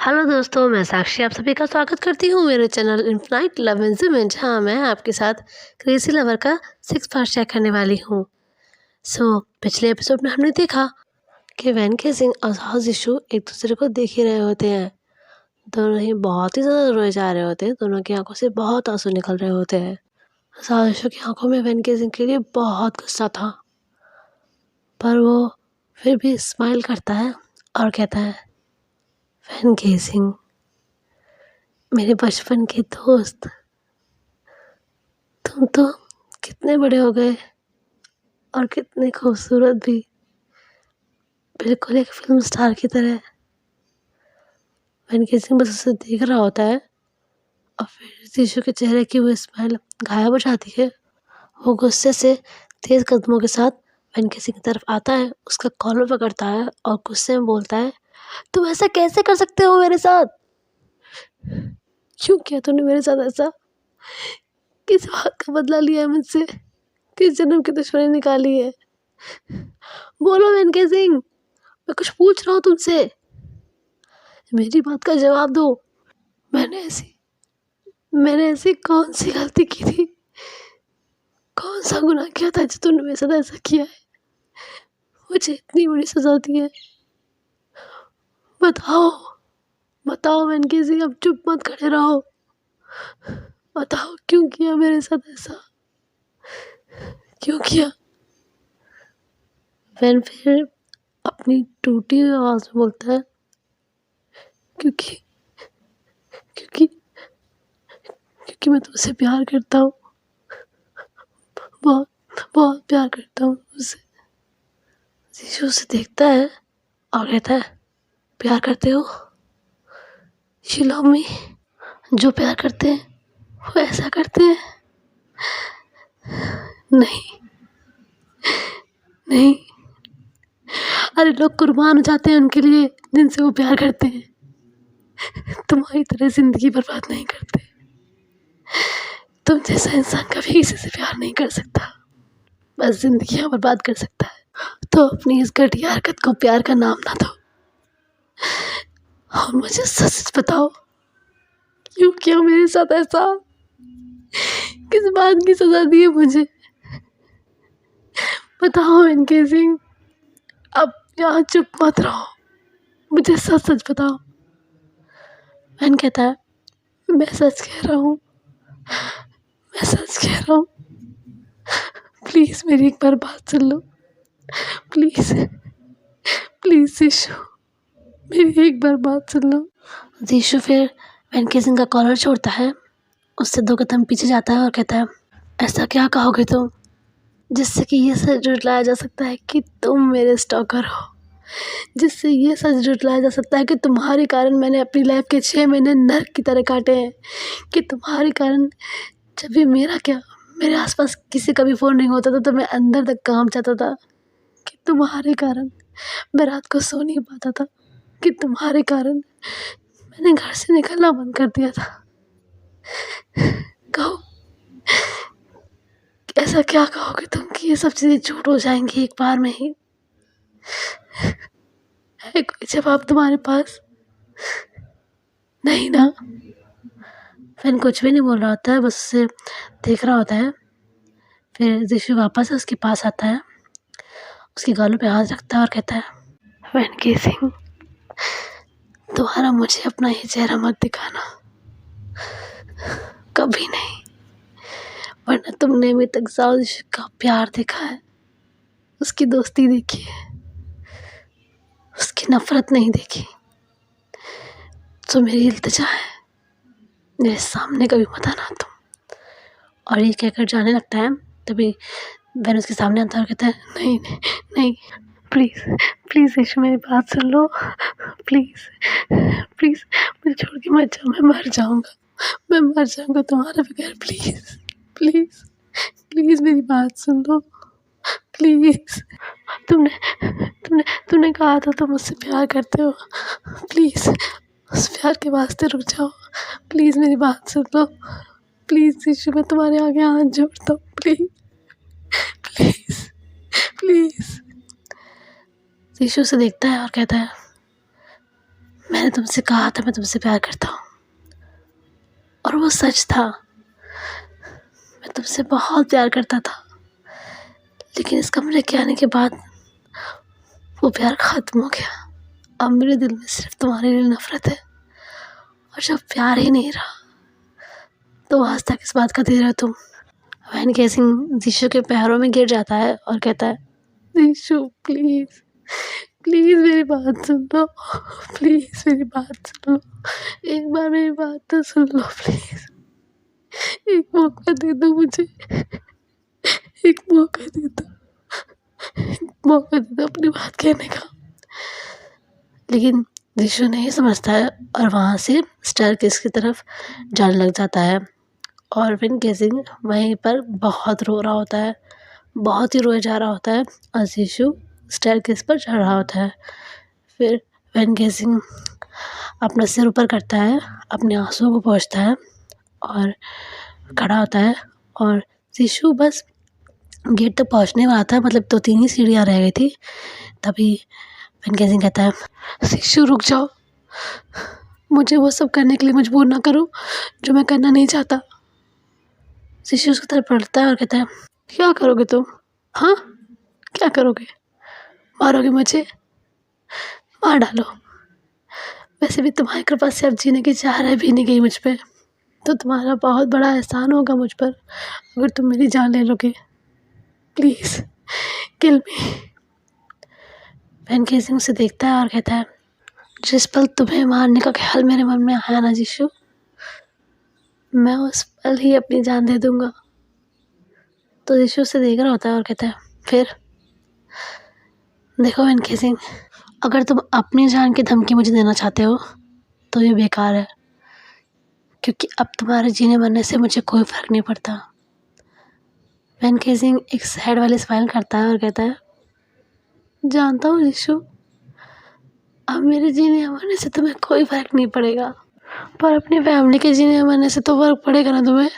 Hello दोस्तों, मैं साक्षी आप सभी का स्वागत करती हूँ मेरे चैनल इन्फिनाइट लव एंड में, जहाँ मैं आपके साथ क्रेज़ी लवर का 6 पार्ट शेयर करने वाली हूँ। पिछले एपिसोड में हमने देखा कि वैन केसिंग और साहस यीशु एक दूसरे को देख ही रहे होते हैं। दोनों ही बहुत ही ज़्यादा रोए जा रहे होते हैं। दोनों की आंखों से बहुत आंसू निकल रहे होते हैं। साहस यीशु की आंखों में वैन केसिंग के लिए बहुत गुस्सा था, पर वो फिर भी स्माइल करता है और कहता है, वैन केसिंग मेरे बचपन के दोस्त, तुम तो कितने बड़े हो गए और कितने खूबसूरत भी, बिल्कुल एक फिल्म स्टार की तरह। वैन केसिंग बस उसे देख रहा होता है और फिर यीशु के चेहरे की वो स्माइल गायब हो जाती है। वो गुस्से से तेज कदमों के साथ वैन केसिंग की तरफ आता है, उसका कॉलर पकड़ता है और गुस्से में बोलता है, तुम ऐसा कैसे कर सकते हो मेरे साथ? क्यों किया तूने मेरे साथ ऐसा? किस बात का बदला लिया है मुझसे? किस जन्म की दुश्मनी निकाली है? बोलो वैन केसिंग, मैं कुछ पूछ रहा हूँ तुमसे, मेरी बात का जवाब दो। मैंने ऐसी कौन सी गलती की थी, कौन सा गुनाह किया था जो तूने मेरे साथ ऐसा किया है? मुझे इतनी बड़ी सजा दी है। बताओ बताओ वैन केसिंग, अब चुप मत खड़े रहो। बताओ क्यों किया मेरे साथ ऐसा, क्यों किया? वैन फिर अपनी टूटी हुई आवाज में बोलता है, क्योंकि क्योंकि क्योंकि मैं तुमसे प्यार करता हूँ, बहुत बहुत प्यार करता हूँ तुमसे। यीशु उसे देखता है और कहता है, प्यार करते हो? You love me? जो प्यार करते हैं वो ऐसा करते हैं? नहीं नहीं, अरे लोग कुर्बान हो जाते हैं उनके लिए जिनसे वो प्यार करते हैं। तुम्हारी तरह जिंदगी बर्बाद नहीं करते। तुम जैसा इंसान कभी किसी से प्यार नहीं कर सकता, बस जिंदगी बर्बाद कर सकता है। तो अपनी इस घटिया हरकत को प्यार का नाम ना दो और मुझे सच बताओ, क्यों किया मेरे साथ ऐसा? किस बात की सजा दी है मुझे? बताओ वैन केसिंग, अब यहाँ चुप मत रहो, मुझे सच सच बताओ। वैन कहता है, मैं सच कह रहा हूँ, मैं सच कह रहा हूँ। प्लीज मेरी एक बार बात सुन लो, प्लीज प्लीज यीशु, मेरी एक बार बात सुन लो। यीशु फिर वैन केसिंग का कॉलर छोड़ता है, उससे 2 कदम पीछे जाता है और कहता है, ऐसा क्या कहोगे तुम जिससे कि ये सच झुठलाया जा सकता है कि तुम मेरे स्टॉकर हो, जिससे ये सच झुठलाया जा सकता है कि तुम्हारे कारण मैंने अपनी लाइफ के 6 महीने नर्क की तरह काटे हैं, कि तुम्हारे कारण जब भी मेरे आसपास किसी का भी फ़ोन नहीं होता था तो मैं अंदर तक काम चाहता था, कि तुम्हारे कारण मैं रात को सो नहीं पाता था, कि तुम्हारे कारण मैंने घर से निकलना बंद कर दिया था। कहो, ऐसा क्या कहोगे तुम कि ये सब चीज़ें झूठ हो जाएंगी एक बार में ही? है कोई जवाब तुम्हारे पास? नहीं ना? फैन कुछ भी नहीं बोल रहा होता है, बस उसे देख रहा होता है। फिर यीशु वापस उसके पास आता है, उसके गालों पे हाथ रखता है और कहता है, वैन केसिंग, दोबारा मुझे अपना ये चेहरा मत दिखाना, कभी नहीं, वरना तुमने अभी तक साजिश का प्यार देखा है, उसकी दोस्ती देखी है, उसकी नफरत नहीं देखी। तो मेरी इल्तिजा है, मेरे सामने कभी मत आना तुम। और ये कहकर जाने लगता है, तभी वैन उसके सामने आता है और कहता है, नहीं नहीं नहीं, प्लीज़ प्लीज़ यीशु मेरी बात सुन लो, प्लीज़ प्लीज़ मुझे छोड़ के मत जाओ, मैं मर जाऊँगा तुम्हारे बगैर, प्लीज़ प्लीज़ प्लीज़ मेरी बात सुन लो, प्लीज़। तुमने तुमने तुमने कहा था तुम मुझसे प्यार करते हो, प्लीज़ उस प्यार के वास्ते रुक जाओ, प्लीज़ मेरी बात सुन लो, प्लीज़ यीशु मैं तुम्हारे आगे हाथ जोड़ता हूँ, प्लीज़ प्लीज़ प्लीज़। यीशु उसे देखता है और कहता है, मैंने तुमसे कहा था मैं तुमसे प्यार करता हूँ, और वो सच था। मैं तुमसे बहुत प्यार करता था, लेकिन इस कमरे के आने के बाद वो प्यार ख़त्म हो गया। अब मेरे दिल में सिर्फ तुम्हारे लिए नफ़रत है, और जब प्यार ही नहीं रहा तो वास्ता किस बात का दे रहे हो तुम। वैन केसिंग जीशु के पैरों में गिर जाता है और कहता है, जीशु प्लीज़ प्लीज़ मेरी बात सुन लो, प्लीज़ मेरी बात सुन लो, एक बार मेरी बात तो सुन लो प्लीज़, एक मौका दे दो मुझे, एक मौका दे दो, एक मौका दे दो अपनी बात कहने का। लेकिन जीशु नहीं समझता है और वहाँ से स्टेयरकेस की तरफ जाने लग जाता है। और वैन केसिंग वहीं पर बहुत रो रहा होता है, बहुत ही रोए जा रहा होता है, और जीशु स्टेयरकेस पर चढ़ रहा होता है। फिर वैन केसिंग अपना सिर ऊपर करता है, अपने आंसुओं को पोंछता है और खड़ा होता है। और जीशु बस गेट तक पहुँचने वाला था, मतलब 2-3 ही सीढ़ियाँ रह गई थी। तभी वैन केसिंग कहता है, जीशु रुक जाओ, मुझे वो सब करने के लिए मजबूर ना करो जो मैं करना नहीं चाहता। जीशु उसकी तरफ पलटता है और कहता है, क्या करोगे तुम? हाँ, क्या करोगे? मारोगे मुझे? मार डालो। वैसे भी तुम्हारी कृपा से अब जीने की चाह रह भी नहीं गई मुझ पे, तो तुम्हारा बहुत बड़ा एहसान होगा मुझ पर अगर तुम मेरी जान ले लोगे। Please kill me. वैन केसिंग उसे देखता है और कहता है, जिस पल तुम्हें मारने का ख्याल मेरे मन में आया ना जीशु, मैं उस पल ही अपनी जान दे दूँगा। तो जीशु उसे देख रहा होता है और कहता है, फिर? देखो वैन केसिंग, अगर तुम अपनी जान की धमकी मुझे देना चाहते हो तो ये बेकार है, क्योंकि अब तुम्हारे जीने मरने से मुझे कोई फ़र्क नहीं पड़ता। वैन केसिंग एक सैड वाली स्माइल करता है और कहता है, जानता हूँ जीशु, अब मेरे जीने मरने से तुम्हें कोई फ़र्क नहीं पड़ेगा, पर अपनी फैमिली के जीने मरने से तो फ़र्क पड़ेगा ना तुम्हें।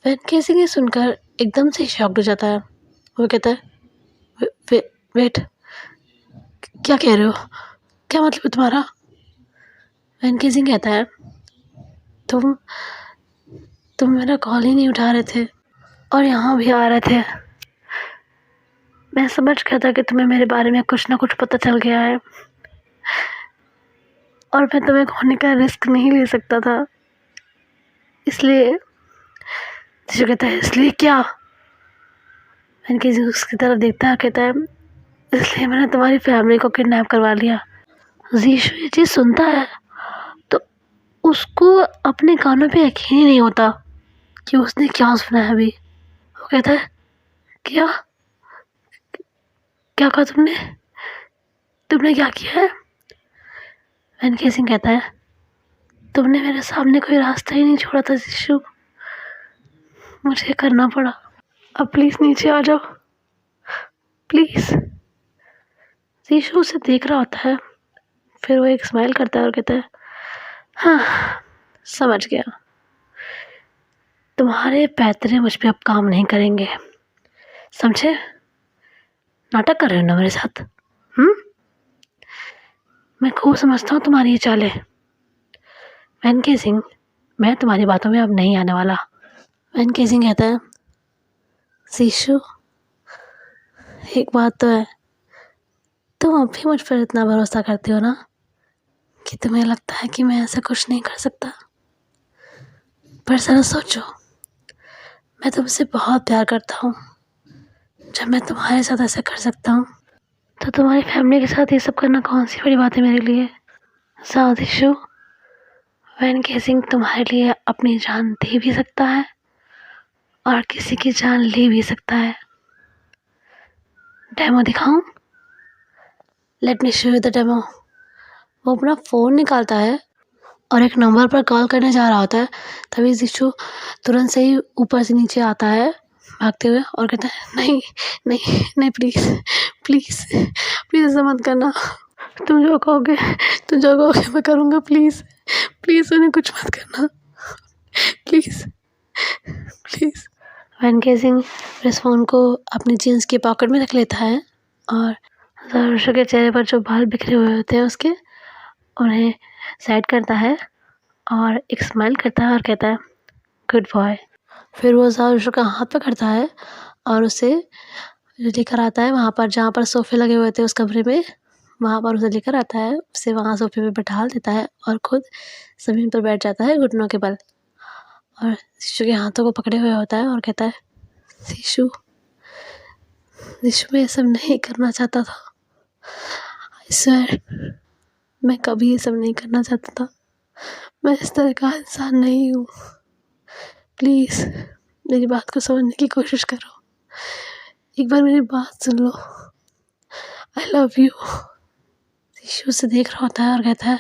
वैन केसिंग ये सुनकर एकदम से शॉक्ड हो जाता है। वो कहता है, वेट, क्या कह रहे हो? क्या मतलब है तुम्हारा? वैन केसिंग कहता है, तुम मेरा कॉल ही नहीं उठा रहे थे और यहाँ भी आ रहे थे। मैं समझ गया था कि तुम्हें मेरे बारे में कुछ ना कुछ पता चल गया है, और मैं तुम्हें खोने का रिस्क नहीं ले सकता था, इसलिए। जीशु कहता है, इसलिए क्या? वैन केसिंग उसकी तरफ देखता है, कहता है, इसलिए मैंने तुम्हारी फैमिली को किडनैप करवा लिया। जीशु ये चीज़ सुनता है तो उसको अपने कानों पे यकीन ही नहीं होता कि उसने क्या सुना है अभी। वो कहता है, क्या क्या कहा तुमने क्या किया है? वैन केसिंग कहता है, तुमने मेरे सामने कोई रास्ता ही नहीं छोड़ा था जीशु, मुझे करना पड़ा। अब प्लीज़ नीचे आ जाओ, प्लीज़। जीशु उसे देख रहा होता है, फिर वो एक स्माइल करता है और कहता है, हाँ समझ गया, तुम्हारे पैतरे मुझ पे अब काम नहीं करेंगे, समझे? नाटक कर रहे हो ना मेरे साथ? मैं खूब समझता हूँ तुम्हारी ये चालें। वैन केसिंग, मैं तुम्हारी बातों में अब नहीं आने वाला। वैन केसिंग कहता है, जीशु एक बात तो है, तुम अब भी मुझ पर इतना भरोसा करते हो ना कि तुम्हें लगता है कि मैं ऐसा कुछ नहीं कर सकता। पर ज़रा सोचो, मैं तुमसे बहुत प्यार करता हूँ। जब मैं तुम्हारे साथ ऐसा कर सकता हूँ तो तुम्हारी फैमिली के साथ ये सब करना कौन सी बड़ी बात है मेरे लिए। जीशु, वैन केसिंग तुम्हारे लिए अपनी जान दे भी सकता है और किसी की जान ले भी सकता है। डेमो दिखाऊं? Let me show you the demo. वो अपना फ़ोन निकालता है और एक नंबर पर कॉल करने जा रहा होता है। तभी जीशु तुरंत से ही ऊपर से नीचे आता है भागते हुए और कहता है, नहीं नहीं नहीं, प्लीज़ प्लीज़ प्लीज़ ऐसा मत करना, तुम जो कहोगे मैं करूँगा, प्लीज़ प्लीज़ उन्हें कुछ मत करना, प्लीज़ प्लीज़। वैन केसिंग इस फ़ोन को अपनी जीन्स की पॉकेट में रख लेता है और जीशु के चेहरे पर जो बाल बिखरे हुए होते हैं उसके उन्हें साइड करता है और एक स्माइल करता है और कहता है गुड बॉय। फिर वो ज़ारुशु का हाथ पकड़ता है और उसे लेकर आता है वहाँ पर जहाँ पर सोफ़े लगे हुए थे उस कमरे में, वहाँ पर उसे लेकर आता है, उसे वहाँ सोफ़े पे बिठा देता है और खुद ज़मीन पर बैठ जाता है घुटनों के बल और शिशु के हाथों को पकड़े हुए होता है और कहता है शिशु, मैं ये सब नहीं करना चाहता था। आई स्वेयर मैं कभी ये सब नहीं करना चाहता था। मैं इस तरह का इंसान नहीं हूँ। प्लीज़ मेरी बात को समझने की कोशिश करो। एक बार मेरी बात सुन लो। I love you. शिशु उसे देख रहा होता है और कहता है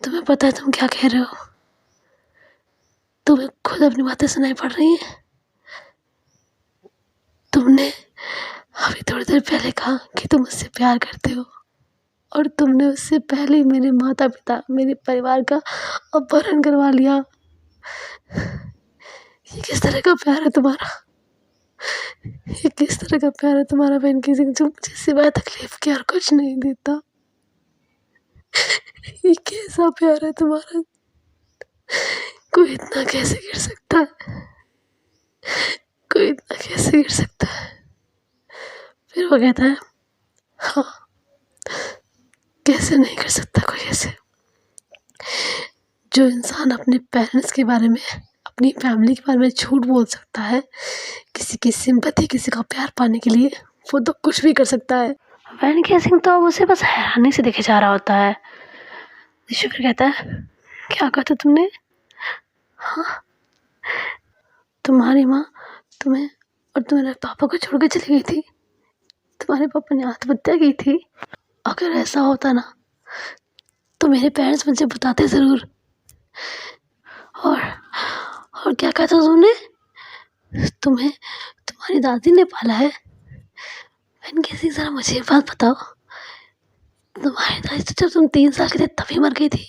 तुम्हें पता है तुम क्या कह रहे हो? तुम्हें खुद अपनी बातें सुनाई पड़ रही हैं। तुमने अभी थोड़ी देर पहले कहा कि तुम मुझसे प्यार करते हो और तुमने उससे पहले ही मेरे माता पिता, मेरे परिवार का अपहरण करवा लिया। ये किस तरह का प्यार है तुम्हारा? ये किस तरह का प्यार है तुम्हारा बहन की जो मुझे सिवाय तकलीफ के और कुछ नहीं देता? ये कैसा प्यार है तुम्हारा? कोई इतना कैसे गिर सकता है? कोई इतना कैसे गिर सकता है? फिर वो कहता है हाँ, कैसे नहीं कर सकता कोई ऐसे? जो इंसान अपने पेरेंट्स के बारे में, अपनी फैमिली के बारे में झूठ बोल सकता है किसी की सिंपैथी, किसी का प्यार पाने के लिए, वो तो कुछ भी कर सकता है। वैन केसिंग तो अब उसे बस हैरानी से देखे जा रहा होता है। शिशु फिर कहता है क्या कहा था तुमने? हाँ, तुम्हारी माँ तुम्हें और तुम्हारे पापा को छोड़ के चली गई थी। तुम्हारे पापा ने आत्महत्या की थी। अगर ऐसा होता ना तो मेरे पेरेंट्स मुझे बताते ज़रूर। और क्या कहा था तुमने? तुम्हें तुम्हारी दादी ने पाला है। वैन केसिंग ज़रा मुझे एक बात बताओ, तुम्हारी दादी तो जब तुम 3 साल के थे तभी मर गई थी।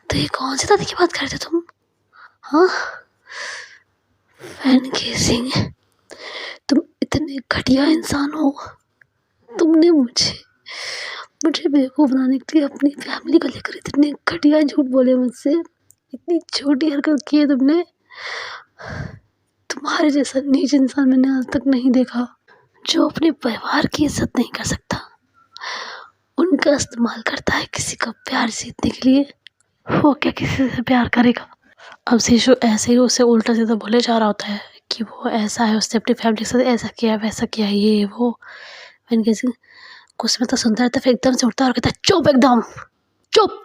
तो ये कौन सी दादी की बात कर रहे थे तुम? हाँ, वैन केसिंग तुम इतने घटिया इंसान हो। तुमने मुझे बेवकूफ़ बनाने के लिए अपनी फैमिली को लेकर इतने घटिया झूठ बोले मुझसे। इतनी छोटी हरकत की है तुमने। तुम्हारे जैसा नीच इंसान मैंने आज तक नहीं देखा, जो अपने परिवार की इज्जत नहीं कर सकता, उनका इस्तेमाल करता है किसी का प्यार जीतने के लिए। वो क्या किसी से प्यार करेगा? अब शिशु ऐसे ही उसे उल्टा सीधा बोले जा रहा होता है कि वो ऐसा है, उसने अपनी फैमिली के साथ ऐसा किया, वैसा किया, ये वो। वैन केसिंग कुछ में तो सुनता रहता, फिर एकदम से उठता है और कहता है चुप, एकदम चुप।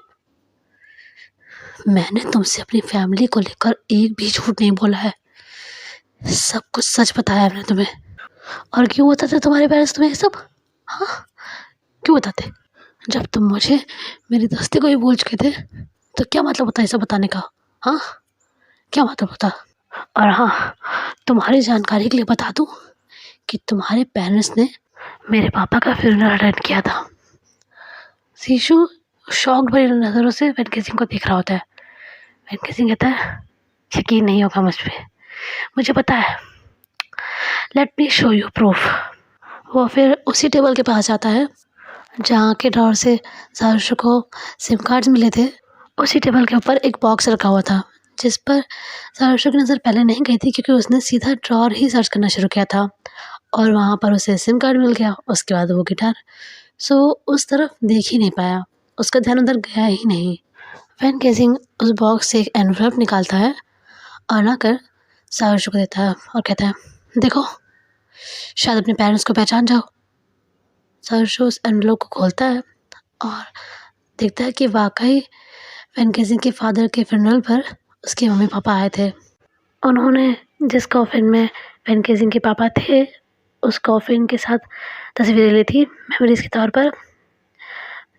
मैंने तुमसे अपनी फैमिली को लेकर एक भी झूठ नहीं बोला है। सब कुछ सच बताया है मैंने तुम्हें। और क्यों बताते तुम्हारे पेरेंट्स तुम्हें ये सब? हाँ, क्यों बताते? जब तुम मुझे मेरी दोस्ती को ही भूल चुके थे तो क्या मतलब होता है ये सब बताने का? हाँ, क्या मतलब होता? और हाँ, तुम्हारी जानकारी के लिए बता दूँ कि तुम्हारे पेरेंट्स ने मेरे पापा का फ्यूनरल अटेंड किया था। शिशु शॉक्ड भरी नज़रों से वैन केसिंग को देख रहा होता है। वैन केसिंग कहता है यकीन नहीं होगा मुझ पे, मुझे पता है, let me show you proof. वो फिर उसी टेबल के पास जाता है जहाँ के ड्रॉर से ज़ारुशु को सिम कार्ड्स मिले थे। उसी टेबल के ऊपर एक बॉक्स रखा हुआ था जिस पर ज़ारुशु की नज़र पहले नहीं गई थी क्योंकि उसने सीधा ड्रॉर ही सर्च करना शुरू किया था और वहाँ पर उसे सिम कार्ड मिल गया। उसके बाद वो गिटार, सो उस तरफ देख ही नहीं पाया, उसका ध्यान उधर गया ही नहीं। वैन केसिंग उस बॉक्स से एक एनवलप निकालता है और लाकर ज़ारुशु को देता है और कहता है देखो, शायद अपने पेरेंट्स को पहचान जाओ। ज़ारुशु उस एनवलप को खोलता है और देखता है कि वाकई वैन केसिंग के फादर के फ्यूनरल पर उसके मम्मी पापा आए थे। उन्होंने जिस कॉफिन में वैन केसिंग के पापा थे उस कॉफिन के साथ तस्वीरें ली थी मेमोरीज़ के तौर पर,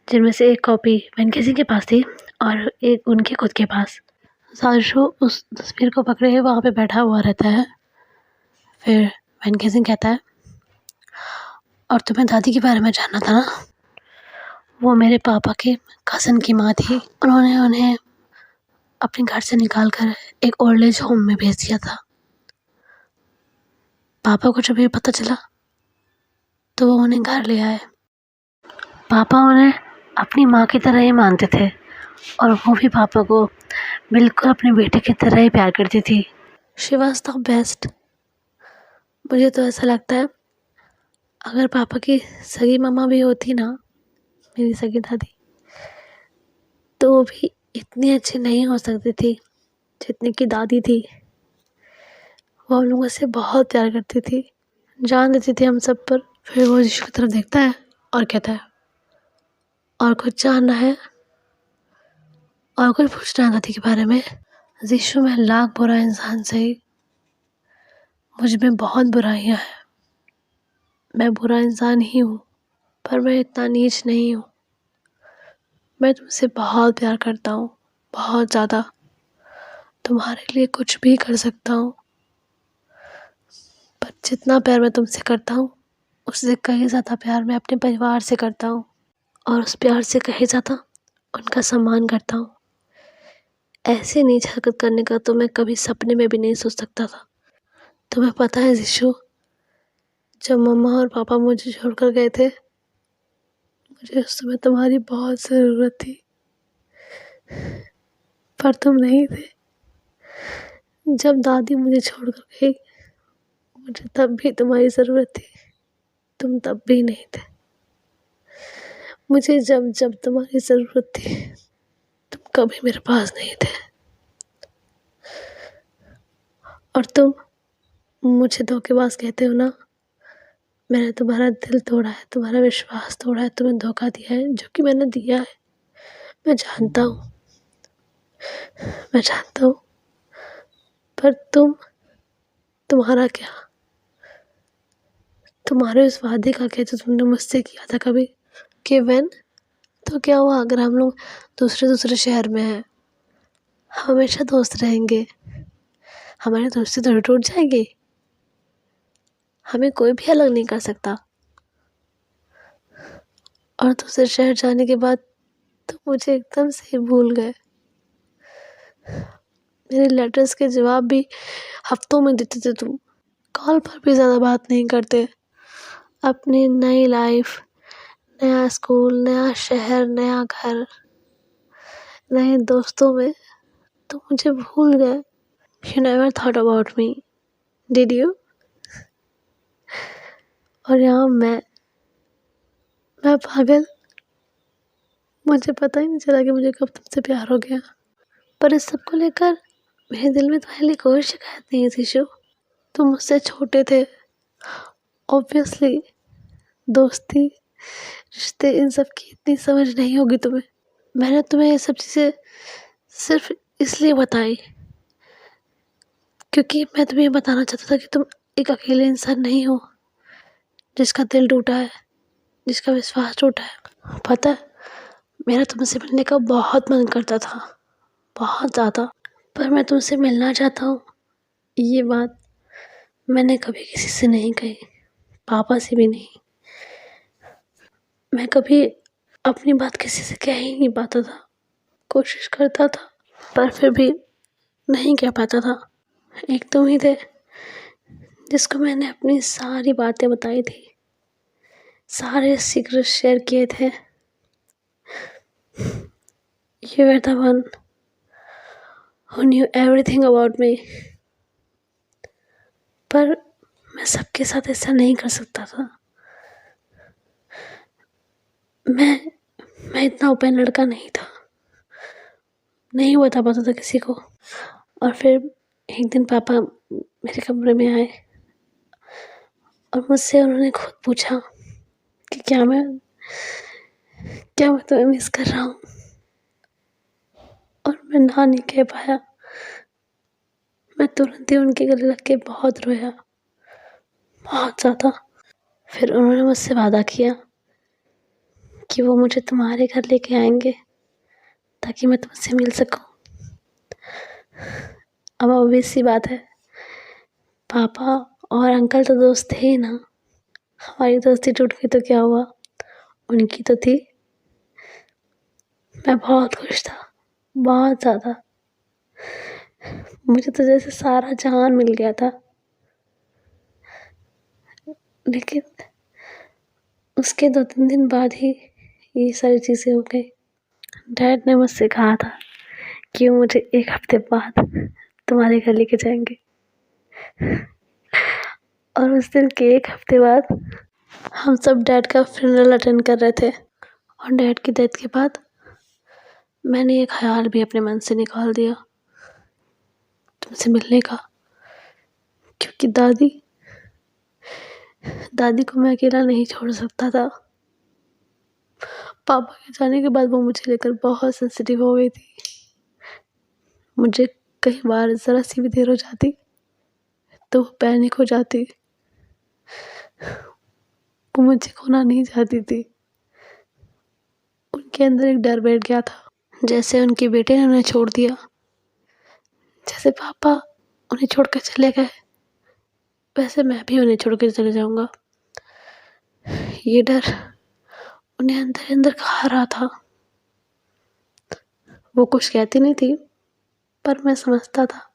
जिनमें से एक कॉपी वैन केसिंग के पास थी और एक उनके खुद के पास। ज़ारुशु उस तस्वीर को पकड़े हुए वहाँ पे बैठा हुआ रहता है। फिर वैन केसिंग कहता है और तुम्हें दादी के बारे में जानना था ना? वो मेरे पापा के कज़न की माँ थी। उन्होंने उन्हें अपने घर से निकाल कर एक ओल्ड एज होम में भेज दिया था। पापा को जब ये पता चला तो वो उन्हें घर ले आए। पापा उन्हें अपनी माँ की तरह ही मानते थे और वो भी पापा को बिल्कुल अपने बेटे की तरह ही प्यार करती थी। She was the best. मुझे तो ऐसा लगता है अगर पापा की सगी मम्मा भी होती ना, मेरी सगी दादी, तो वो भी इतनी अच्छी नहीं हो सकती थी जितनी की दादी थी। वो हम लोगों से बहुत प्यार करती थी, जान देती थी हम सब पर। फिर वो यीशु की तरफ देखता है और कहता है, और कुछ जानना है और कुछ पूछना है दादी के बारे में? यीशु, मैं लाख बुरा इंसान सही, मुझ में बहुत बुराइयां हैं। मैं बुरा इंसान ही हूँ, पर मैं इतना नीच नहीं हूँ। मैं तुमसे बहुत प्यार करता हूँ, बहुत ज़्यादा। तुम्हारे लिए कुछ भी कर सकता हूँ, पर जितना प्यार मैं तुमसे करता हूँ उससे कहीं ज़्यादा प्यार मैं अपने परिवार से करता हूँ, और उस प्यार से कहीं ज़्यादा उनका सम्मान करता हूँ। ऐसे नीच हरकत करने का तो मैं कभी सपने में भी नहीं सोच सकता था। तुम्हें पता है यीशु, जब मम्मा और पापा मुझे छोड़कर गए थे, मुझे उस समय तुम्हारी बहुत ज़रूरत थी, पर तुम नहीं थे। जब दादी मुझे छोड़कर गई, मुझे तब भी तुम्हारी ज़रूरत थी, तुम तब भी नहीं थे। मुझे जब जब तुम्हारी ज़रूरत थी, तुम कभी मेरे पास नहीं थे। और तुम मुझे धोखेबाज कहते हो ना। मैंने तुम्हारा दिल तोड़ा है, तुम्हारा विश्वास तोड़ा है, तुम्हें धोखा दिया है, जो कि मैंने दिया है। मैं जानता हूँ, मैं जानता हूँ, पर तुम्हारा क्या? तुम्हारे उस वादे का क्या जो तुमने मुझसे किया था कभी, कि व्हेन, तो क्या हुआ अगर हम लोग दूसरे शहर में हैं? हमेशा दोस्त रहेंगे, हमारी दोस्ती थोड़ी टूट जाएगी। हमें कोई भी अलग नहीं कर सकता। और दूसरे शहर जाने के बाद तुम मुझे एकदम से ही भूल गए। मेरे लेटर्स के जवाब भी हफ्तों में देते थे तुम, कॉल पर भी ज़्यादा बात नहीं करते। अपनी नई लाइफ, नया स्कूल, नया शहर, नया घर, नए दोस्तों में तुम मुझे भूल गए। You never thought about me, did you? और यहाँ मैं पागल, मुझे पता ही नहीं चला कि मुझे कब तुमसे प्यार हो गया। पर इस सब को लेकर मेरे दिल में तुम्हारे लिए कोई शिकायत नहीं है यीशु। तुम मुझसे छोटे थे, ऑब्वियसली दोस्ती, रिश्ते, इन सब की इतनी समझ नहीं होगी तुम्हें। मैंने तुम्हें ये सब चीज़ें सिर्फ इसलिए बताई क्योंकि मैं तुम्हें ये बताना चाहता था कि तुम एक अकेले इंसान नहीं हो जिसका दिल टूटा है, जिसका विश्वास टूटा है। पता है, मेरा तुमसे मिलने का बहुत मन करता था, बहुत ज़्यादा, पर मैं तुमसे मिलना चाहता हूँ, ये बात मैंने कभी किसी से नहीं कही, पापा से भी नहीं। मैं कभी अपनी बात किसी से कह ही नहीं पाता था, कोशिश करता था पर फिर भी नहीं कह पाता था। एक तुम ही थे जिसको मैंने अपनी सारी बातें बताई थी, सारे सीक्रेट शेयर किए थे। You were the one who knew everything about me. पर मैं सबके साथ ऐसा नहीं कर सकता था। मैं इतना ओपन लड़का नहीं था, नहीं बता पाता था किसी को। और फिर एक दिन पापा मेरे कमरे में आए और मुझसे उन्होंने खुद पूछा कि क्या मैं तुम्हें मिस कर रहा हूँ, और मैं ना नहीं कह पाया। मैं तुरंत ही उनके गले लग के बहुत रोया, बहुत ज़्यादा। फिर उन्होंने मुझसे वादा किया कि वो मुझे तुम्हारे घर लेके आएंगे ताकि मैं तुमसे मिल सकूं। अब ऑब्वियस सी बात है, पापा और अंकल तो दोस्त थे ही ना। हमारी दोस्ती टूट गई तो क्या हुआ, उनकी तो थी। मैं बहुत खुश था, बहुत ज़्यादा। मुझे तो जैसे सारा जहान मिल गया था। लेकिन उसके 2-3 दिन बाद ही ये सारी चीज़ें हो गई। डैड ने मुझसे कहा था कि वो मुझे 1 हफ्ते बाद तुम्हारे घर लेके जाएंगे, और उस दिन के 1 हफ्ते बाद हम सब डैड का फ्यूनरल अटेंड कर रहे थे। और डैड की डेथ के बाद मैंने ये ख्याल भी अपने मन से निकाल दिया तुमसे मिलने का, क्योंकि दादी को मैं अकेला नहीं छोड़ सकता था। पापा के जाने के बाद वो मुझे लेकर बहुत सेंसिटिव हो गई थी। मुझे कई बार ज़रा सी भी देर हो जाती तो वो पैनिक हो जाती। वो मुझे खोना नहीं चाहती थी। उनके अंदर एक डर बैठ गया था, जैसे उनके बेटे ने उन्हें छोड़ दिया, जैसे पापा उन्हें छोड़कर चले गए, वैसे मैं भी उन्हें छोड़ कर चले जाऊंगा। ये डर उन्हें अंदर अंदर खा रहा था। वो कुछ कहती नहीं थी, पर मैं समझता था।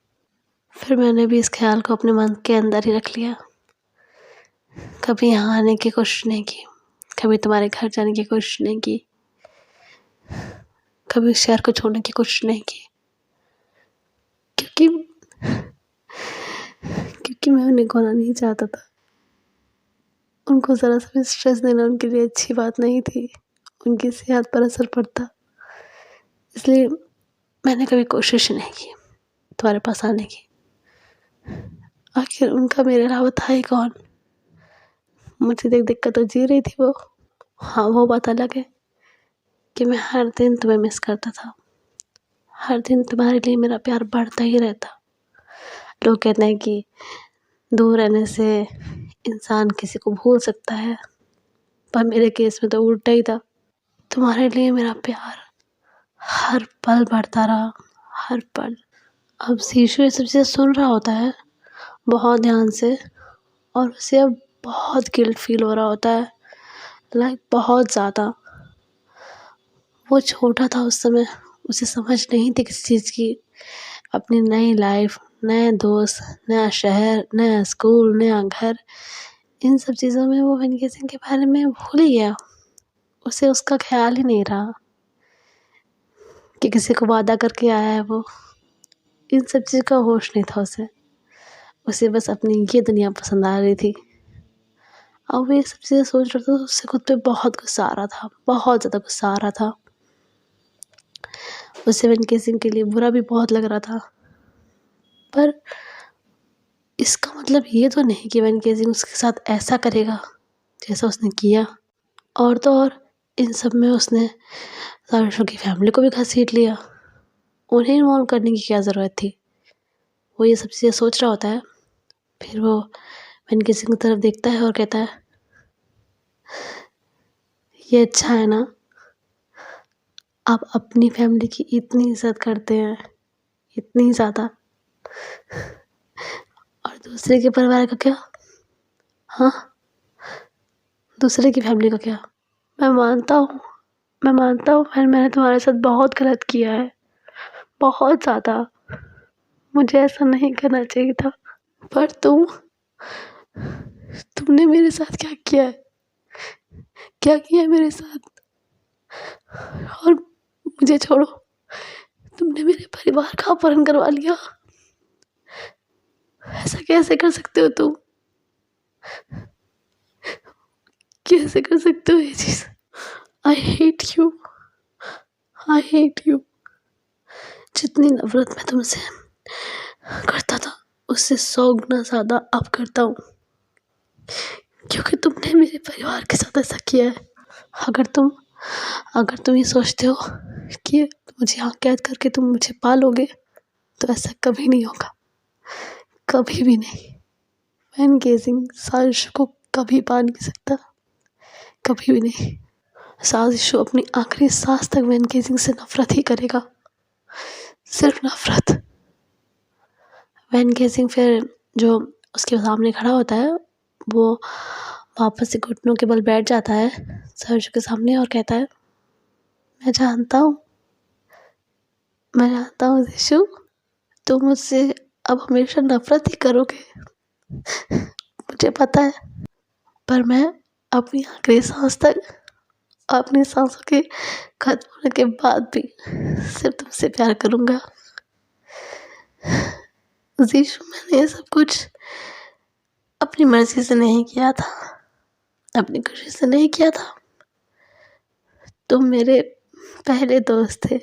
फिर मैंने भी इस ख्याल को अपने मन के अंदर ही रख लिया। कभी यहाँ आने की कोशिश नहीं की, कभी तुम्हारे घर जाने की कोशिश नहीं की, कभी इस शहर को छोड़ने की कोशिश नहीं की, क्योंकि मैं उन्हें खोना नहीं चाहता था। उनको ज़रा सा भी स्ट्रेस देना उनके लिए अच्छी बात नहीं थी, उनकी सेहत पर असर पड़ता। इसलिए मैंने कभी कोशिश नहीं की तुम्हारे पास आने की। आखिर उनका मेरे अलावा था ही कौन। मुझे देख देख कर तो जी रही थी वो। हाँ, वो बात अलग है कि मैं हर दिन तुम्हें मिस करता था। हर दिन तुम्हारे लिए मेरा प्यार बढ़ता ही रहता। लोग कहते हैं कि दूर रहने से इंसान किसी को भूल सकता है, पर मेरे केस में तो उल्टा ही था। तुम्हारे लिए मेरा प्यार हर पल बढ़ता रहा, हर पल। अब शीशु ये सब चीज़ें सुन रहा होता है बहुत ध्यान से, और उसे अब बहुत गिल्ट फील हो रहा होता है, लाइक बहुत ज़्यादा। वो छोटा था उस समय, उसे समझ नहीं थी किसी चीज़ की। अपनी नई लाइफ, नए दोस्त, नया शहर, नया स्कूल, नया घर, इन सब चीज़ों में वो वैन गेसिंग के बारे में भूल ही गया। उसे उसका ख्याल ही नहीं रहा कि किसी को वादा करके आया है वो। इन सब चीज़ का होश नहीं था उसे बस अपनी ये दुनिया पसंद आ रही थी। अब वो ये सब चीज़ें सोच रहा था तो उससे खुद पे बहुत गुस्सा आ रहा था, बहुत ज़्यादा गुस्सा आ रहा था। उसे वैन गेसिंग के लिए बुरा भी बहुत लग रहा था, पर इसका मतलब ये तो नहीं कि वैन गेसिंग उसके साथ ऐसा करेगा जैसा उसने किया। और तो और इन सब में उसने सारिशा की फैमिली को भी घसीट लिया। उन्हें इन्वॉल्व करने की क्या ज़रूरत थी। वो ये सब चीज़ें सोच रहा होता है, फिर वो वैन गेसिंग की तरफ देखता है और कहता है, ये अच्छा है ना, आप अपनी फैमिली की इतनी इज़्ज़त करते हैं, इतनी ज़्यादा, और दूसरे के परिवार का क्या? हाँ, दूसरे की फैमिली का क्या? मैं मानता हूँ मैंने तुम्हारे साथ बहुत गलत किया है, बहुत ज़्यादा। मुझे ऐसा नहीं करना चाहिए था, पर तुमने मेरे साथ क्या किया है? क्या किया है मेरे साथ? और मुझे छोड़ो, तुमने मेरे परिवार का अपहरण करवा लिया। ऐसा कैसे कर सकते हो तुम? कैसे कर सकते हो ये चीज़? I hate you. जितनी नफरत मैं तुमसे करता था, उससे 100 गुना ज़्यादा अब करता हूँ, क्योंकि तुमने मेरे परिवार के साथ ऐसा किया है। अगर तुम ये सोचते हो कि मुझे यहाँ कैद करके तुम मुझे पालोगे, तो ऐसा कभी नहीं होगा, कभी भी नहीं। वैन गेसिंग साजिश को कभी पा नहीं सकता, कभी भी नहीं। साजिश अपनी आखिरी सांस तक वैन गेसिंग से नफरत ही करेगा, सिर्फ नफरत। वैन गेसिंग फिर जो उसके सामने खड़ा होता है, वो वापस से घुटनों के बल बैठ जाता है साजिश के सामने और कहता है, मैं जानता हूँ जिशु, तुम मुझसे अब हमेशा नफरत ही करोगे, मुझे पता है, पर मैं अपनी आखिरी सांस तक अपनी सांसों के खत्म होने के बाद भी सिर्फ तुमसे प्यार करूँगा। जीशु, मैंने ये सब कुछ अपनी मर्जी से नहीं किया था, अपनी खुशी से नहीं किया था। तुम मेरे पहले दोस्त थे,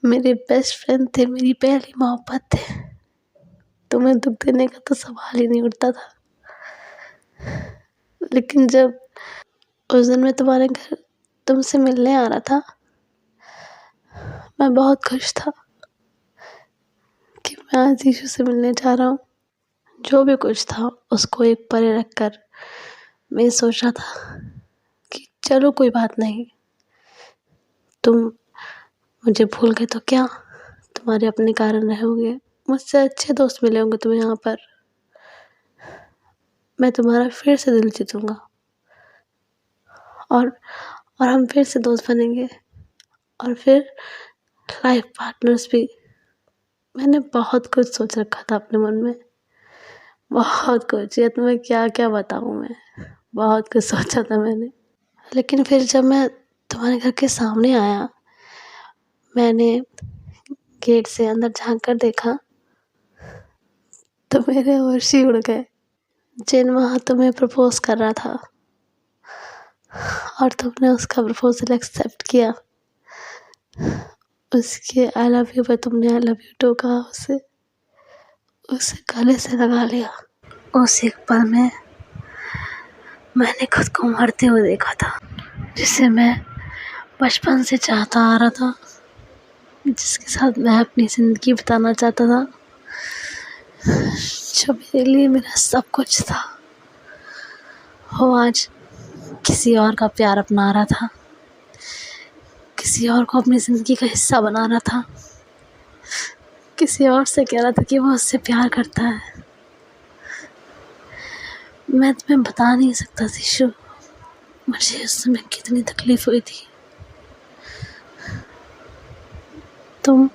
मेरे बेस्ट फ्रेंड थे, मेरी पहली मोहब्बत थे। तुम्हें दुख देने का तो सवाल ही नहीं उठता था। लेकिन जब उस दिन मैं तुम्हारे घर तुमसे मिलने आ रहा था, मैं बहुत खुश था कि मैं आज यीशु से मिलने जा रहा हूँ। जो भी कुछ था उसको एक परे रख कर मैं सोचा था कि चलो कोई बात नहीं, तुम मुझे भूल गए तो क्या, तुम्हारे अपने कारण रहे होंगे, मुझसे अच्छे दोस्त मिले होंगे तुम्हें यहाँ पर। मैं तुम्हारा फिर से दिल जीतूंगा और हम फिर से दोस्त बनेंगे और फिर लाइफ पार्टनर्स भी। मैंने बहुत कुछ सोच रखा था अपने मन में, बहुत कुछ। ये तुम्हें क्या क्या बताऊँ मैं, बहुत कुछ सोचा था मैंने। लेकिन फिर जब मैं तुम्हारे घर के सामने आया, मैंने गेट से अंदर झांक कर देखा तो मेरे होश ही उड़ गए। जिन वहाँ तुम्हें प्रपोज कर रहा था और तुमने उसका प्रपोजल एक्सेप्ट किया, उसके आई लव यू पे तुमने आई लव यू टू कहा, उसे गले से लगा लिया। उस एक पल में मैंने खुद को मरते हुए देखा था, जिसे मैं बचपन से चाहता आ रहा था, जिसके साथ मैं अपनी ज़िंदगी बिताना चाहता था, जो मेरे लिए मेरा सब कुछ था। वो आज किसी और का प्यार अपना रहा था, किसी और को अपनी ज़िंदगी का हिस्सा बना रहा था, किसी और से कह रहा था कि वो उससे प्यार करता है। मैं तुम्हें बता नहीं सकता जीशु, मुझे उस समय कितनी तकलीफ हुई थी। तुम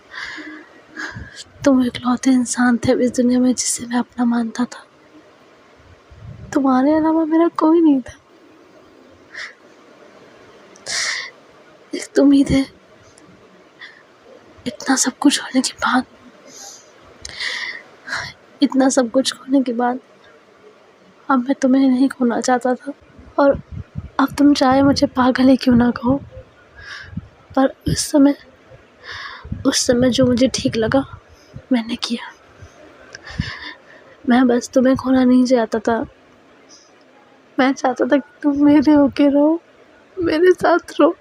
इकलौते इंसान थे इस दुनिया में जिसे मैं अपना मानता था। तुम्हारे अलावा मेरा कोई नहीं था। एक तुम ही थे। इतना सब कुछ होने के बाद अब मैं तुम्हें नहीं खोना चाहता था। और अब तुम चाहे मुझे पागल ही क्यों ना कहो, पर उस समय जो मुझे ठीक लगा मैंने किया। मैं बस तुम्हें खोना नहीं चाहता था। मैं चाहता था कि तुम मेरे होके रहो, मेरे साथ रहो।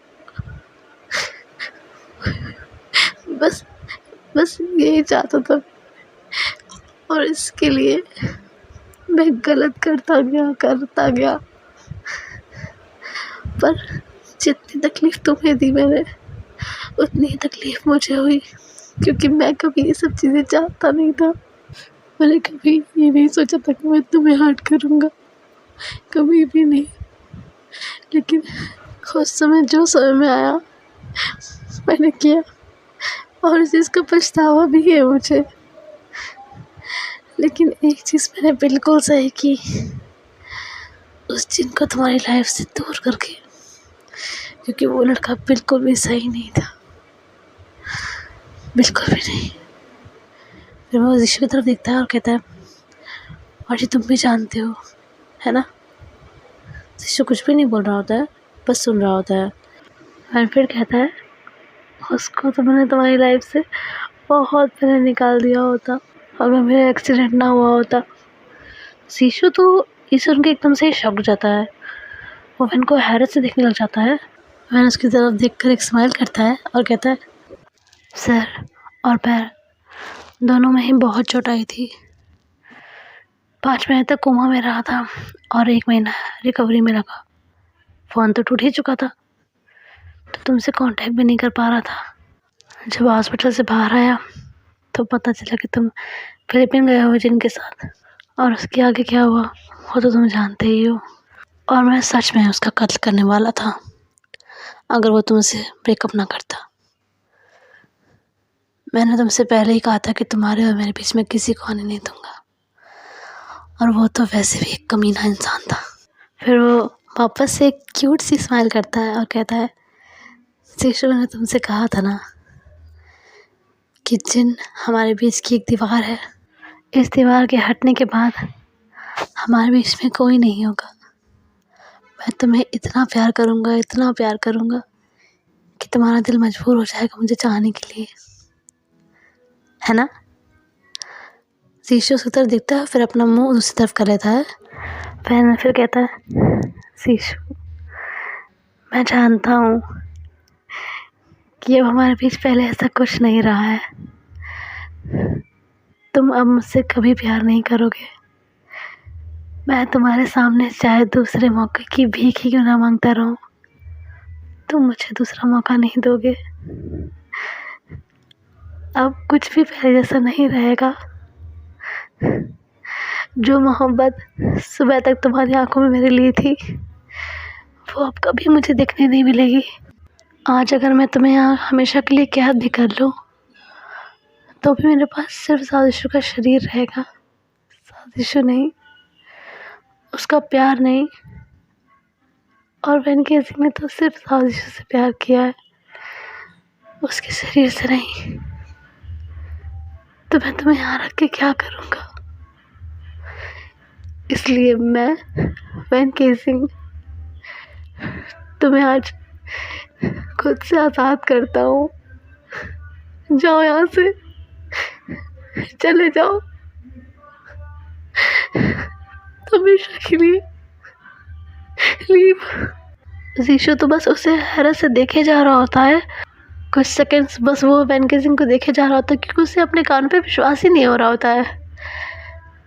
बस यही चाहता था। और इसके लिए मैं गलत करता गया। पर जितनी तकलीफ तुम्हें दी मैंने, उतनी ही तकलीफ मुझे हुई, क्योंकि मैं कभी ये सब चीज़ें चाहता नहीं था। मैंने कभी ये नहीं सोचा था कि मैं तुम्हें हर्ट करूँगा, कभी भी नहीं। लेकिन उस समय जो समय में आया मैंने किया, और इस चीज़ का पछतावा भी है मुझे। लेकिन एक चीज़ मैंने बिल्कुल सही की, उस जिन को तुम्हारी लाइफ से दूर करके, क्योंकि वो लड़का बिल्कुल भी सही नहीं था, बिल्कुल भी नहीं। फिर वो जीशु की तरफ देखता है और कहता है, और ये तुम भी जानते हो, है ना। जीशु कुछ भी नहीं बोल रहा होता है, बस सुन रहा होता है। और फिर कहता है, उसको तो मैंने तुम्हारी लाइफ से बहुत पहले निकाल दिया होता, अगर मेरा एक्सीडेंट ना हुआ होता। जीशु तो ये सुन के एकदम से शॉक हो जाता है। वो वैन को हैरत से देखने लग जाता है। वैन उसकी तरफ देखकर एक स्माइल करता है और कहता है, सर और पैर दोनों में ही बहुत चोट आई थी। 5 महीने तक कोमा में रहा था और 1 महीना रिकवरी में लगा। फ़ोन तो टूट ही चुका था, तो तुमसे कांटेक्ट भी नहीं कर पा रहा था। जब हॉस्पिटल से बाहर आया तो पता चला कि तुम फिलीपीन गए हो जिनके साथ, और उसके आगे क्या हुआ वो तो तुम जानते ही हो। और मैं सच में उसका कत्ल करने वाला था अगर वो तुमसे ब्रेकअप ना करता। मैंने तुमसे पहले ही कहा था कि तुम्हारे और मेरे बीच में किसी को आने नहीं दूंगा, और वो तो वैसे भी एक कमीना इंसान था। फिर वो वापस से एक क्यूट सी स्माइल करता है और कहता है, जीशु मैंने तुमसे कहा था ना कि जिन हमारे बीच की एक दीवार है, इस दीवार के हटने के बाद हमारे बीच में कोई नहीं होगा। मैं तुम्हें इतना प्यार करूँगा कि तुम्हारा दिल मजबूर हो जाएगा मुझे चाहने के लिए, है ना। जीशु उसकी तरफ देखता है, फिर अपना मुंह दूसरी तरफ कर लेता है। फिर कहता है, जीशु मैं जानता हूँ कि अब हमारे बीच पहले ऐसा कुछ नहीं रहा है। तुम अब मुझसे कभी प्यार नहीं करोगे। मैं तुम्हारे सामने चाहे दूसरे मौके की भीख ही क्यों ना मांगता रहूं, तुम मुझे दूसरा मौका नहीं दोगे। अब कुछ भी पहले जैसा नहीं रहेगा। जो मोहब्बत सुबह तक तुम्हारी आंखों में मेरे लिए थी, वो अब कभी मुझे देखने नहीं मिलेगी। आज अगर मैं तुम्हें यहाँ हमेशा के लिए कैद भी कर लूँ, तो भी मेरे पास सिर्फ साजिशों का शरीर रहेगा। साजिशों नहीं, उसका प्यार नहीं। और वैन केसिंग ने तो सिर्फ साजिशों से प्यार किया है, उसके शरीर से नहीं। तो मैं तुम्हें यहाँ रख के क्या करूँगा। इसलिए मैं वैन केसिंग तुम्हें आज खुद से आज़ाद करता हूँ। जाओ यहाँ से, चले जाओ हमेशा के लिए, लीव। जीशु तो बस उसे हैरत से देखे जा रहा होता है। कुछ सेकंड्स बस वो वैन केसिंग को देखे जा रहा होता है, क्योंकि उसे अपने कान पे विश्वास ही नहीं हो रहा होता है।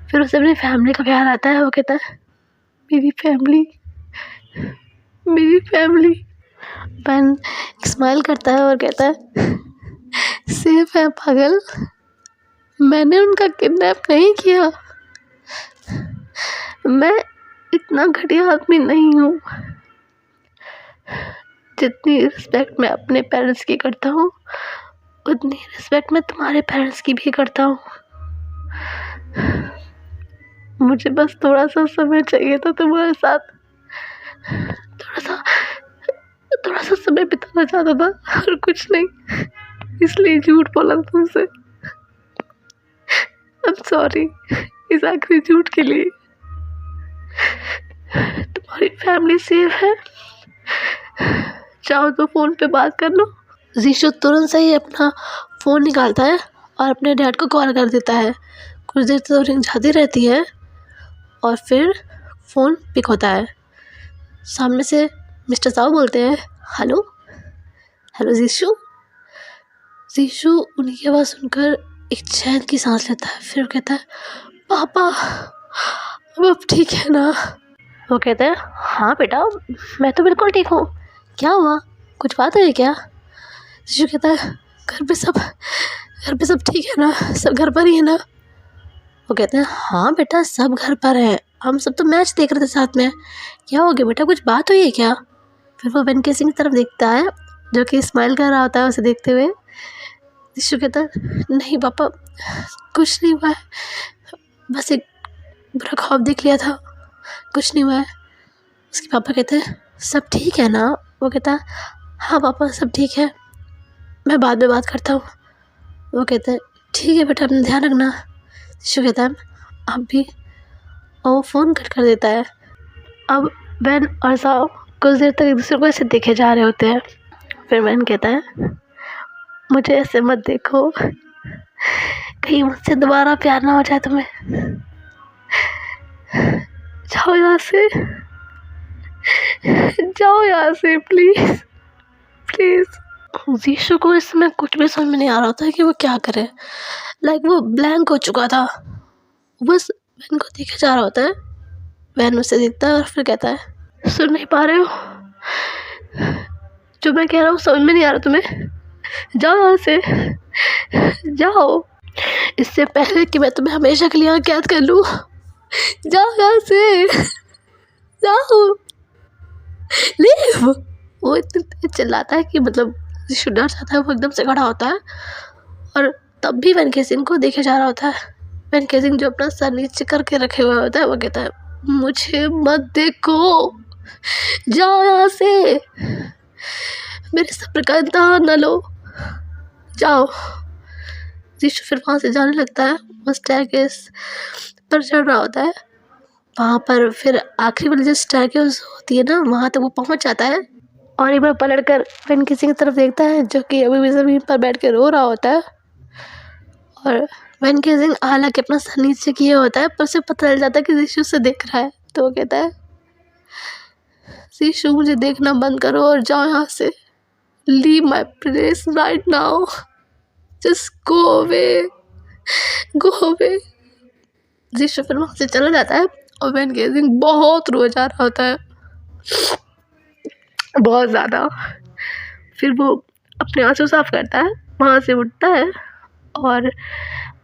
फिर उसे अपनी फैमिली का ख्याल आता है। वो कहता है, मेरी फैमिली। वैन स्माइल करता है और कहता है, सेफ है पागल, मैंने उनका किडनैप नहीं किया। मैं इतना घटिया आदमी नहीं हूँ। जितनी रिस्पेक्ट मैं अपने पेरेंट्स की करता हूँ, उतनी रिस्पेक्ट मैं तुम्हारे पेरेंट्स की भी करता हूँ। मुझे बस थोड़ा सा समय चाहिए था तुम्हारे साथ, थोड़ा सा समय बिताना चाहता था और कुछ नहीं, इसलिए झूठ बोला तुमसे। आई एम सॉरी इस आखिरी झूठ के लिए। तुम्हारी फैमिली सेफ है, चाहो तो फ़ोन पे बात कर लो। जीशु तुरंत से ही अपना फ़ोन निकालता है और अपने डैड को कॉल कर देता है। कुछ देर तो रिंग जाती रहती है और फिर फ़ोन पिक होता है। सामने से मिस्टर साहू बोलते हैं, हेलो जीशु उनकी आवाज़ सुनकर एक चैन की सांस लेता है। फिर कहता है, पापा अब ठीक है ना। वो कहता है, हाँ बेटा मैं तो बिल्कुल ठीक हूँ। क्या हुआ, कुछ बात है क्या। जीशु कहता है, घर पे सब ठीक है ना, सब घर पर ही है ना। वो कहते हैं, हाँ बेटा सब घर पर हैं, हम सब तो मैच देख रहे थे साथ में। क्या हो गया बेटा, कुछ बात हुई है क्या। फिर वो वैन केसिंग की तरफ देखता है, जो कि स्माइल कर रहा होता है उसे देखते हुए। जीशु कहता है, नहीं पापा कुछ नहीं हुआ है, बस एक बुरा ख्वाब देख लिया था, कुछ नहीं हुआ है। उसके पापा कहते हैं, सब ठीक है ना। वो कहता है, हाँ पापा सब ठीक है, मैं बाद में बात करता हूँ। वो कहते हैं, ठीक है बेटा अपना ध्यान रखना। जीशु कहता है, आप भी। और वो फ़ोन कट कर देता है। अब वैन और साहु कुछ देर तक एक दूसरे को ऐसे देखे जा रहे होते हैं। फिर वैन कहता है, मुझे ऐसे मत देखो, कहीं मुझसे दोबारा प्यार ना हो जाए तुम्हें। जाओ यहाँ से प्लीज़। जीशु को इसमें कुछ भी समझ में नहीं आ रहा था कि वो क्या करे। वो ब्लैंक हो चुका था, बस वैन को देखे जा रहा होता है। वैन उसे देखता है और फिर कहता है, सुन नहीं पा रहे हो, जो मैं कह रहा हूँ समझ में नहीं आ रहा तुम्हें। जाओ यहाँ से, जाओ, इससे पहले कि मैं तुम्हें हमेशा के लिए यहाँ कैद कर लूँ। जाओ यहाँ से, जाओ, लीव। वो इतने चिल्लाता है कि जीशु डर जाता है। वो एकदम से खड़ा होता है और तब भी वैन केसिंग को देखे जा रहा होता है। वैन केसिंग जो अपना सर नीचे करके रखे हुए होता है, वो कहता है, मुझे मत देखो, जाओ यहाँ से, मेरे सब्र का इम्तहान न लो, जाओ। जीशु फिर वहाँ से जाने लगता है, वो स्टेयरकेस पर चढ़ रहा होता है। वहाँ पर फिर आखिरी वाली जो स्टेयरकेस होती है ना, वहाँ तक वो पहुँच जाता है और एक बार पलट कर वेन किसिंग की तरफ देखता है, जो कि अभी भी ज़मीन पर बैठ के रो रहा होता है। और वेन किसिंग हालांकि अपना सर नीचे किए होता है, पर उसे पता चल जाता है कि जीशु उसे देख रहा है। तो वो कहता है, जीशु मुझे देखना बंद करो और जाओ यहाँ से, leave my place right now, just go away, go away. Jishu फिर वहाँ से चला जाता है और वेन किसिंग बहुत रो जा रहा होता है, बहुत ज़्यादा। फिर वो अपने आंसू साफ करता है, वहाँ से उठता है और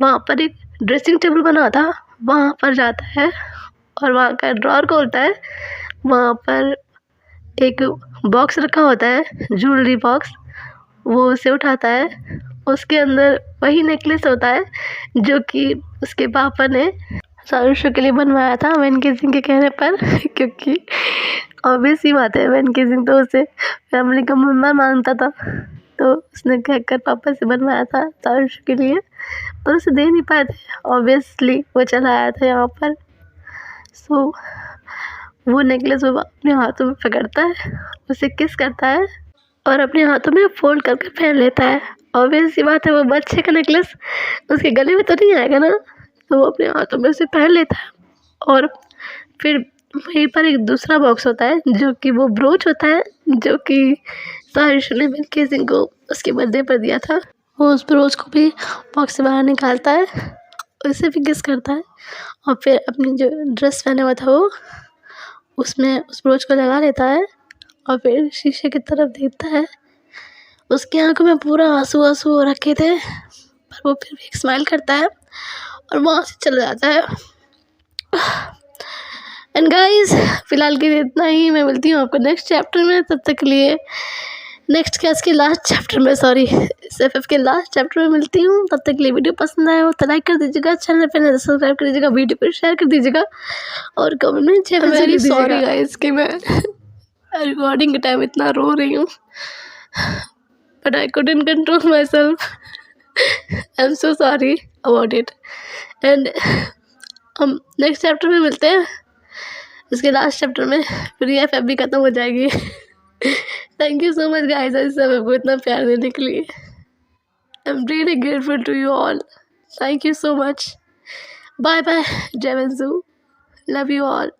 वहाँ पर एक ड्रेसिंग टेबल बना था, वहाँ पर जाता है और वहाँ का ड्रॉअर खोलता है। वहाँ पर एक बॉक्स रखा होता है, ज्वेलरी बॉक्स, वो उसे उठाता है। उसके अंदर वही नेकलेस होता है जो कि उसके पापा ने सारुषु के लिए बनवाया था वेन किसिंग के कहने पर क्योंकि ऑब्वियस ही बात है, वेन किसिंग तो उसे फैमिली का मेम्बर मानता था, तो उसने कहकर पापा से बनवाया था सारुषु के लिए, पर उसे दे नहीं पाए थे। ऑब्वियसली वो चला आया था यहाँ पर। सो वो नेकलेस वो अपने हाथों में पकड़ता है, उसे किस करता है और अपने हाथों में फोल्ड करके पहन लेता है। ऑब्वियस सी बात है, वो बच्चे का नेकलेस उसके गले में तो नहीं आएगा ना, तो वो अपने हाथों में उसे पहन लेता है। और फिर वहीं पर एक दूसरा बॉक्स होता है जो कि वो ब्रोच होता है, जो कि सारुषु ने वेन किसिंग को उसके बर्थडे पर दिया था। वो उस ब्रोच को भी बॉक्स से बाहर निकालता है, उसे भी किस करता है और फिर अपनी जो ड्रेस पहना हुआ था वो उसमें उस ब्रोच को लगा लेता है और फिर शीशे की तरफ देखता है। उसकी आंखों में पूरा आंसू आंसू हो रखे थे, पर वो फिर भी एक स्माइल करता है और वहाँ से चला जाता है। एंड गाइस, फिलहाल के लिए इतना ही। मैं मिलती हूँ आपको नेक्स्ट चैप्टर में, तब तक के लिए नेक्स्ट क्या इसके लास्ट चैप्टर में, सॉरी SFF के लास्ट चैप्टर में मिलती हूँ। तब तक के लिए वीडियो पसंद आया हो तो लाइक कर दीजिएगा, चैनल पर नहीं सब्सक्राइब कर दीजिएगा, वीडियो को शेयर कर दीजिएगा और कमेंट में जय हिंद लिख दीजिएगा। सॉरी गाइस कि मैं रिकॉर्डिंग के टाइम इतना रो रही हूँ, but I couldn't control my self. I am so sorry about it. And हम नेक्स्ट चैप्टर में मिलते हैं, इसके लास्ट चैप्टर में, फिर ये FF भी ख़त्म हो जाएगी। Thank you so much guys इस समय को इतना प्यार देने के लिए। I am really grateful to you all, thank you so much. Bye bye, जय वंशु, लव यू ऑल।